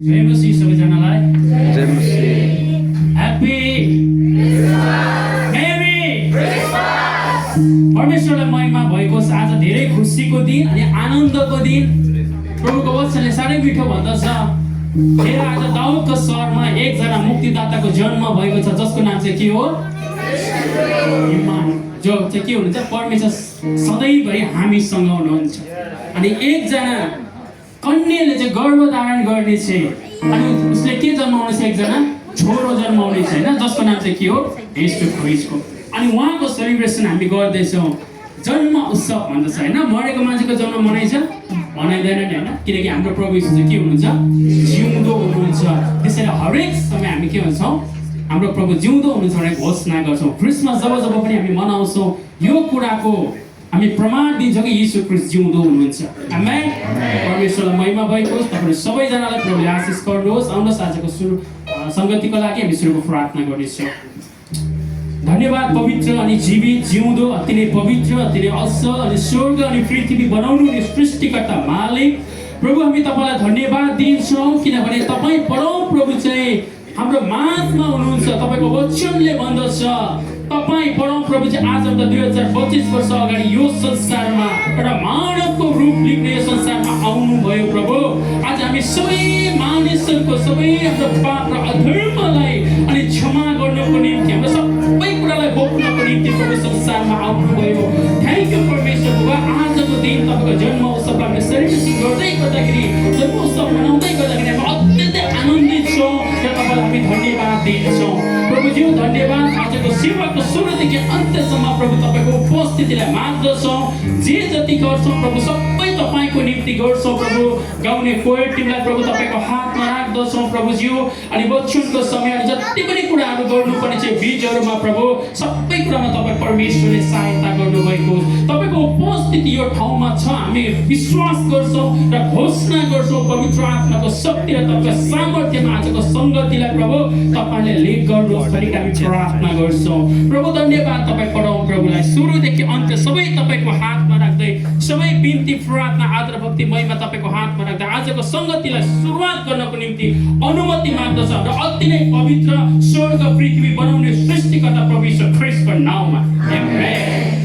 जय मसीह सबैजनालाई जय मसीह। ह्यापी मेरी परमेश्वरलाई महिमा भएको छ। आज धेरै खुसीको दिन अनि आनन्दको दिन। प्रभुको वचनले साह्रै मिठो भन्दछ। हेर आज दाउदको सहरमा एकजना मुक्तिदाताको जन्म भएको छ जसको नाम चाहिँ के हो? जो चाहिँ के हुनुहुन्छ? परमेश्वर सधैँभरि हामीसँग हुनुहुन्छ। अनि एकजना कन्याले चाहिँ गर्भधारण गर्ने छ अनि उसले के जन्माउने छ? एकजना छोरो जन्माउने छ हैन, जसको नाम चाहिँ के हो? येशू ख्रीष्टको। अनि उहाँको सेलिब्रेसन हामी गर्दैछौँ। जन्म उत्सव भन्दछ हैन। मरेको मान्छेको जन्म मनाइन्छ? मनाइँदैन नि हैन, किनकि हाम्रो प्रभु येशू चाहिँ के हुनुहुन्छ? जिउँदो हुनुहुन्छ। त्यसैले हरेक समय हामी के भन्छौँ? हाम्रो प्रभु जिउँदो हुनुहुन्छ भनेर घोषणा गर्छौँ। क्रिसमस जब जब पनि हामी मनाउँछौँ यो कुराको हामी प्रमाण दिन्छौँ कि येशू ख्रीष्ट जिउँदो हुनुहुन्छ। आमेन। परमेश्वरलाई महिमा भएको होस्। तपाईहरु सबैजनालाई प्रभुले आशिष गर्नुहोस्। आउनुहोस् आजको संगतिको लागि हामी सुरुको प्रार्थना गर्नेछौँ। धन्यवाद पवित्र अनि जीवित जिउँदो अति नै पवित्र अति नै असल अनि स्वर्ग अनि पृथ्वी बनाउनु अनि सृष्टिकर्ता मालिक प्रभु, हामी तपाईलाई धन्यवाद दिन्छौँ किनभने तपाईँ परम प्रभु चाहिँ हाम्रो माझमा हुनुहुन्छ। तपाईँको वचनले भन्दछ तपाईँ परम प्रभु चाहिँ आजभन्दा 2025 वर्ष अगाडि यो संसारमा एउटा मानवको रूप लिएर यो संसारमा आउनुभयो प्रभु। आज हामी सबै मानिसहरूको सबै हाम्रो पाप र अधर्मलाई अनि क्षमा गर्नको निम्ति हाम्रो सबै कुरालाई बोक्नको निम्ति प्रभु संसारमा आउनुभयो। थ्याङ्क यू परमेश्वर बाबा। आजको दिन तपाईँको जन्म उत्सवलाई हामीले सेलिब्रेसन गर्दै गर्दाखेरि जन्म उत्सव मनाउँदै गर्दाखेरि हामी अत्यन्तै आनन्दित छौँ र तपाईँलाई हामी धन्यवाद दिन्छौँ प्रभुज्यू। धन्यवाद। आजको सेवाको सुरुदेखि अन्त्यसम्म प्रभु तपाईँको उपस्थितिलाई माग्दछौँ। जे जति गर्छौँ प्रभु सबै तपाईँको निम्ति गर्छौँ प्रभु। गाउने कोयर टिमलाई प्रभु तपाईँको हातमा राख्दछौँ प्रभुज्यू। अनि वचनको समय जति पनि कुराहरू गर्नुपर्ने चाहिँ बीजहरूमा प्रभु सबै कुरामा तपाईँ परमेश्वरले सहायता गर्नुभएको होस्। तपाईँको उपस्थिति यो ठाउँमा छ हामी विश्वास गर्छौँ र घोषणा गर्छौँ पवित्र आत्माको शक्ति र तपाईँको सामर्थ्यमा आजको सङ्गतिलाई प्रभु तपाईँले लिड गर्नुहोस् भनी हामी प्रार्थना गर्छौँ प्रभु। धन्यवाद तपाईँ परम प्रभुलाई सुरुदेखि अन्त्य सबै तपाईँको हातमा राख्दै सबै बिन्ती प्रार्थना आदर भक्ति महिमा तपाईँको हातमा राख्दै आजको सङ्गतिलाई सुरुवात गर्नको निम्ति अनुमति माग्दछ र अति नै पवित्र स्वर्ग पृथ्वी बनाउने सृष्टिकर्ता प्रभु येशू ख्रीष्टको नाममा आमेन।